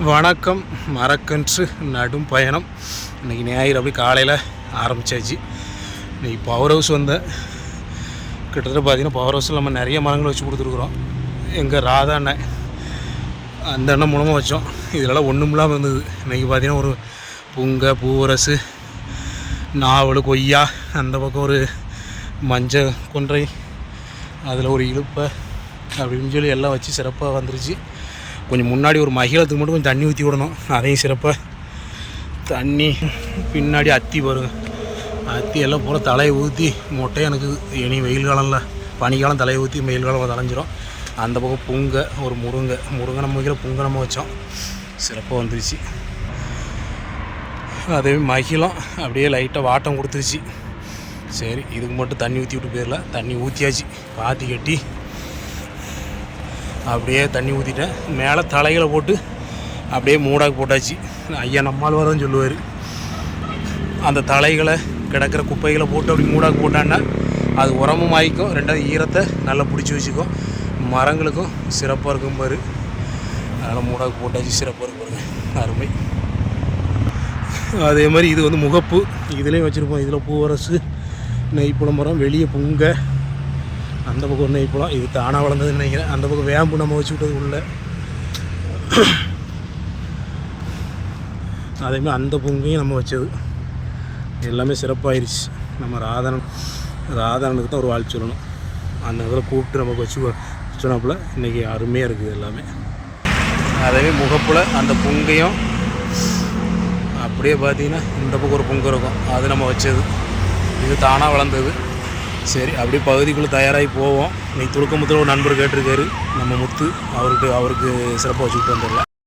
வணக்கம். மரக்கன்று நடும் பயணம். இன்றைக்கி ஞாயிறு அப்படி காலையில் ஆரம்பித்தாச்சு. இன்றைக்கி பவர் ஹவுஸ் வந்தேன். கிட்டத்தட்ட பார்த்திங்கன்னா பவர் ஹவுஸில் நம்ம நிறைய மரங்கள் வச்சு கொடுத்துருக்குறோம். எங்கள் ராதா அண்ணன் அந்த அண்ணன் மூலமாக வச்சோம். இதிலலாம் ஒன்றும் இல்லாமல் இருந்தது. இன்றைக்கி பார்த்திங்கன்னா ஒரு புங்கை, பூவரசு, நாவல், கொய்யா, அந்த பக்கம் ஒரு மஞ்சள் கொன்றை, அதில் ஒரு இழுப்பை அப்படின்னு சொல்லி எல்லாம் வச்சு சிறப்பாக வந்துருச்சு. கொஞ்சம் முன்னாடி ஒரு மகிழத்துக்கு மட்டும் கொஞ்சம் தண்ணி ஊற்றி விடணும். அதையும் சிறப்பாக தண்ணி பின்னாடி அத்தி வரும். அத்தி எல்லாம் பூரா தலையை ஊற்றி மொட்டை எனக்கு இனி வெயில் காலம்ல பனிக்காலம் தலையை ஊற்றி வெயில் காலம் தலைஞ்சிரும். அந்த பக்கம் புங்கை, ஒரு முருங்கை நம்ம வைக்கிற புங்கை நம்ம வச்சோம். சிறப்பாக வந்துருச்சு. அதே மகிழம் அப்படியே லைட்டாக வாட்டம் கொடுத்துருச்சு. சரி, இதுக்கு மட்டும் தண்ணி ஊற்றி விட்டு போயிடல. தண்ணி ஊற்றியாச்சு. பாத்தி கட்டி அப்படியே தண்ணி ஊற்றிட்டேன். மேலே தலைகளை போட்டு அப்படியே மூடாக்கு போட்டாச்சு. ஐயா நம்மால் வரன்னு சொல்லுவார். அந்த தலைகளை கிடக்கிற குப்பைகளை போட்டு அப்படி மூடாக்கு போட்டான்னா அது உரமும் ஆகிக்கும். ரெண்டாவது ஈரத்தை நல்லா பிடிச்சி வச்சுக்கும். மரங்களுக்கும் சிறப்பாக இருக்கும் பாரு. அதனால் மூடாக்கு போட்டாச்சு. சிறப்பாக இருக்கும் பாருங்க, அருமை. அதே மாதிரி இது வந்து முகப்பு. இதுலேயும் வச்சுருப்போம். இதில் பூவரசு, நெய்ப்புல மரம், வெளியே புங்கை, அந்த பக்கம் ஒரு நெய்ப்பழம். இது தானாக வளர்ந்ததுன்னு நினைக்கிறேன். அந்த பக்கம் வேம்பு நம்ம வச்சு விட்டது உள்ள. அதேமாதிரி அந்த புங்கையும் நம்ம வச்சது எல்லாமே சிறப்பாகிருச்சு. நம்ம ராதானுக்கு தான் ஒரு வாழ்த்து சொல்லணும். அந்த இதில் கூப்பிட்டு நமக்கு வச்சு சொன்னாப்புல இன்றைக்கி அருமையாக இருக்குது எல்லாமே. அதே முகப்பில் அந்த புங்கையும் அப்படியே பார்த்திங்கன்னா இந்த பக்கம் ஒரு புங்கை இருக்கும். அது நம்ம வச்சது. இது தானாக வளர்ந்தது. சரி, அப்படியே பகுதிக்குள்ளே தயாராகி போவோம். இன்றைக்கி துளுக்கமுத்தில் ஒரு நண்பர் கேட்டிருக்காரு நம்ம முத்து. அவருக்கு சிறப்பாக வச்சுக்கிட்டு வந்துடல.